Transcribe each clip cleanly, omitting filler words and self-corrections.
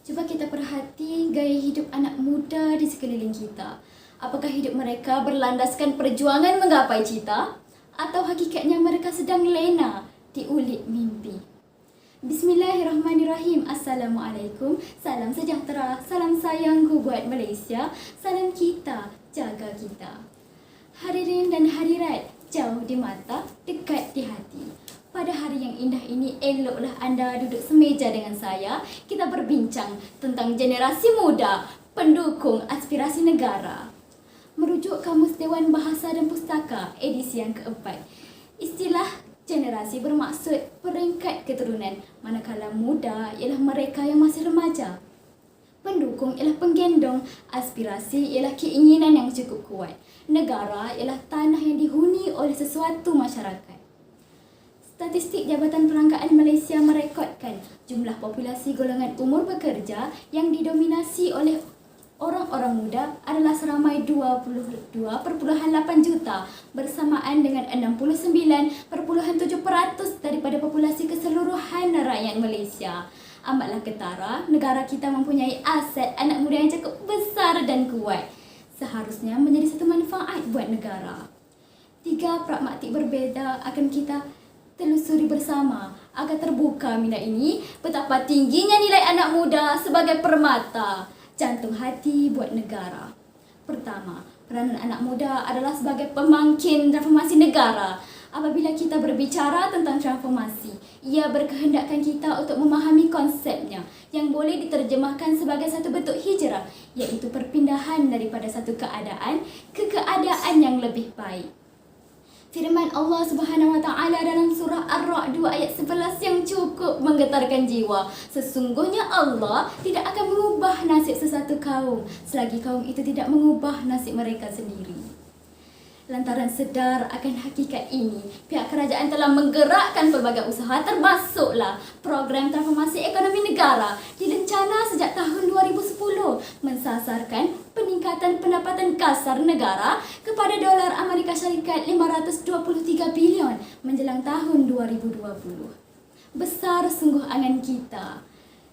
Cuba kita perhati gaya hidup anak muda di sekeliling kita. Apakah hidup mereka berlandaskan perjuangan menggapai cita? Atau hakikatnya mereka sedang lena diulik mimpi? Bismillahirrahmanirrahim. Assalamualaikum. Salam sejahtera, salam sayangku buat Malaysia. Salam kita, jaga kita. Hadirin dan hadirat, jauh di mata, dekat di hati. Pada hari yang indah ini, eloklah anda duduk semeja dengan saya. Kita berbincang tentang generasi muda, pendukung aspirasi negara. Merujuk Kamus Dewan Bahasa dan Pustaka, edisi yang keempat. Istilah generasi bermaksud peringkat keturunan, manakala muda ialah mereka yang masih remaja. Pendukung ialah penggendong, aspirasi ialah keinginan yang cukup kuat. Negara ialah tanah yang dihuni oleh sesuatu masyarakat. Statistik Jabatan Perangkaan Malaysia merekodkan jumlah populasi golongan umur bekerja yang didominasi oleh orang-orang muda adalah seramai 22.8 juta bersamaan dengan 69.7% daripada populasi keseluruhan rakyat Malaysia. Amatlah ketara, negara kita mempunyai aset anak muda yang cukup besar dan kuat. Seharusnya menjadi satu manfaat buat negara. 3 pragmatik berbeza akan kita telusuri bersama agar terbuka minda ini betapa tingginya nilai anak muda sebagai permata jantung hati buat negara. Pertama, peranan anak muda adalah sebagai pemangkin transformasi negara. Apabila kita berbicara tentang transformasi, ia berkehendakkan kita untuk memahami konsepnya yang boleh diterjemahkan sebagai satu bentuk hijrah, iaitu perpindahan daripada satu keadaan ke keadaan yang lebih baik. Firman Allah Subhanahu Wa Taala dalam surah Ar-Ra'd 2 ayat 11 yang cukup menggetarkan jiwa. Sesungguhnya Allah tidak akan mengubah nasib sesuatu kaum selagi kaum itu tidak mengubah nasib mereka sendiri. Lantaran sedar akan hakikat ini, pihak kerajaan telah menggerakkan pelbagai usaha termasuklah program transformasi ekonomi negara direncana sejak tahun 2010 mensasarkan peningkatan pendapatan kasar negara kepada dolar Amerika Syarikat 523 bilion menjelang tahun 2020. Besar sungguh angan kita,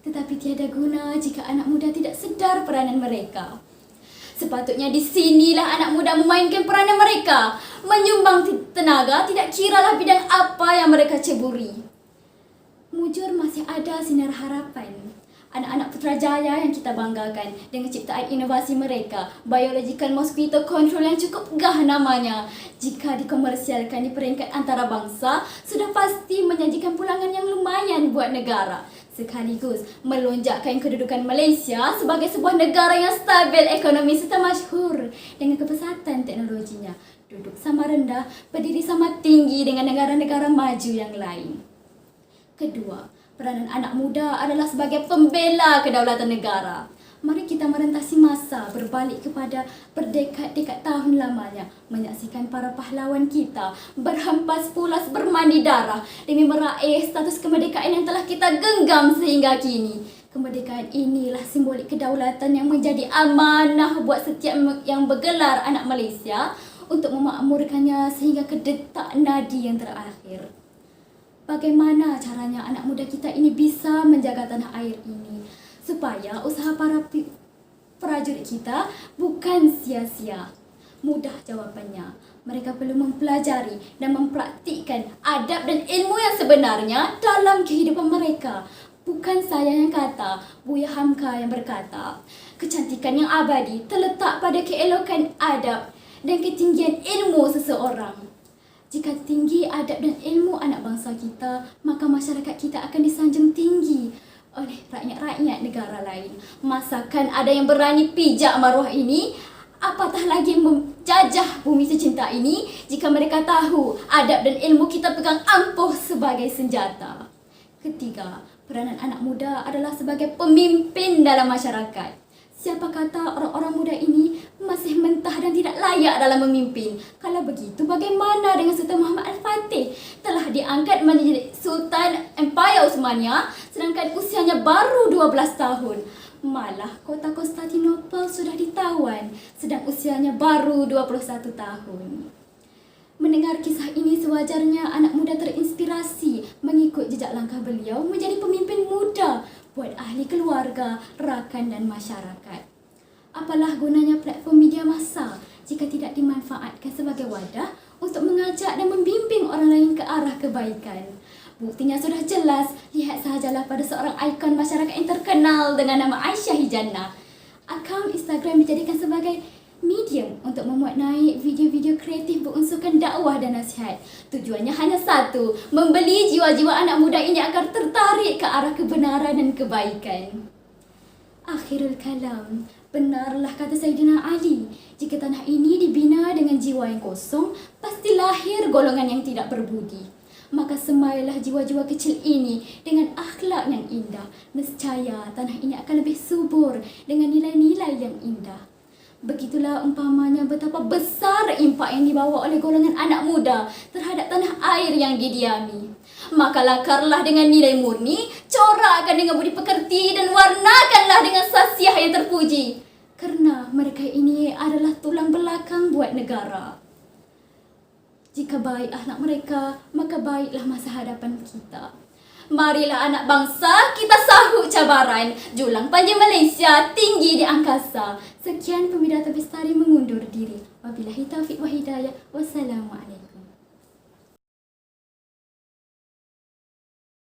tetapi tiada guna jika anak muda tidak sedar peranan mereka. Sepatutnya di sinilah anak muda memainkan peranan mereka, menyumbang tenaga tidak kiralah bidang apa yang mereka ceburi. Mujur masih ada sinar harapan. Anak-anak Putrajaya yang kita banggakan dengan ciptaan inovasi mereka, Biological Mosquito Control yang cukup gah namanya, jika dikomersialkan di peringkat antarabangsa, sudah pasti menjanjikan pulangan yang lumayan buat negara. Sekaligus melonjakkan kedudukan Malaysia sebagai sebuah negara yang stabil ekonomi serta masyhur dengan kepesatan teknologinya. Duduk sama rendah, berdiri sama tinggi dengan negara-negara maju yang lain. Kedua, peranan anak muda adalah sebagai pembela kedaulatan negara. Mari kita merentasi masa berbalik kepada berdekad-dekad tahun lamanya, menyaksikan para pahlawan kita berhampas pulas bermandi darah demi meraih status kemerdekaan yang telah kita genggam sehingga kini. Kemerdekaan inilah simbolik kedaulatan yang menjadi amanah buat setiap yang bergelar anak Malaysia untuk memakmurkannya sehingga ke detak nadi yang terakhir. Bagaimana caranya anak muda kita ini bisa menjaga tanah air ini supaya usaha para prajurit kita bukan sia-sia? Mudah jawapannya. Mereka perlu mempelajari dan mempraktikkan adab dan ilmu yang sebenarnya dalam kehidupan mereka. Bukan saya yang kata, Buya Hamka yang berkata, kecantikan yang abadi terletak pada keelokan adab dan ketinggian ilmu seseorang. Jika tinggi adab dan ilmu anak bangsa kita, maka masyarakat kita akan disanjung tinggi oleh rakyat-rakyat negara lain. Masakan ada yang berani pijak maruah ini, apatah lagi menjajah bumi tercinta ini jika mereka tahu adab dan ilmu kita pegang ampuh sebagai senjata. Ketiga, peranan anak muda adalah sebagai pemimpin dalam masyarakat. Siapa kata orang-orang muda ini masih mentah dan tidak layak dalam memimpin? Kalau begitu, bagaimana dengan Sultan Muhammad Al-Fatih? Telah diangkat menjadi Sultan Empire Uthmaniyah, sedangkan usianya baru 12 tahun. Malah kota Konstantinopel sudah ditawan, sedang usianya baru 21 tahun. Mendengar kisah ini sewajarnya anak muda terinspirasi mengikut jejak langkah beliau menjadi pemimpin muda, buat ahli keluarga, rakan dan masyarakat. Apalah gunanya platform media massa jika tidak dimanfaatkan sebagai wadah untuk mengajak dan membimbing orang lain ke arah kebaikan. Buktinya sudah jelas, lihat sahajalah pada seorang ikon masyarakat yang terkenal dengan nama Aisyah Hijannah. Akaun Instagram dijadikan sebagai medium untuk memuat naik video-video kreatif berunsurkan dakwah dan nasihat. Tujuannya hanya satu, membeli jiwa-jiwa anak muda ini agar tertarik ke arah kebenaran dan kebaikan. Akhirul kalam, benarlah kata Sayyidina Ali, jika tanah ini dibina dengan jiwa yang kosong, pasti lahir golongan yang tidak berbudi. Maka semailah jiwa-jiwa kecil ini dengan akhlak yang indah. Nescaya tanah ini akan lebih subur dengan nilai-nilai yang indah. Begitulah umpamanya betapa besar impak yang dibawa oleh golongan anak muda terhadap tanah air yang didiami. Maka lakarlah dengan nilai murni, corakkan dengan budi pekerti dan warnakanlah dengan sasiah yang terpuji. Kerana mereka ini adalah tulang belakang buat negara. Jika baik akhlak mereka, maka baiklah masa hadapan kita. Marilah anak bangsa, kita sahut cabaran. Julang panjang Malaysia, tinggi di angkasa. Sekian Pemidata Bestari mengundur diri. Wabillahi taufiq wa hidayah. Wassalamualaikum.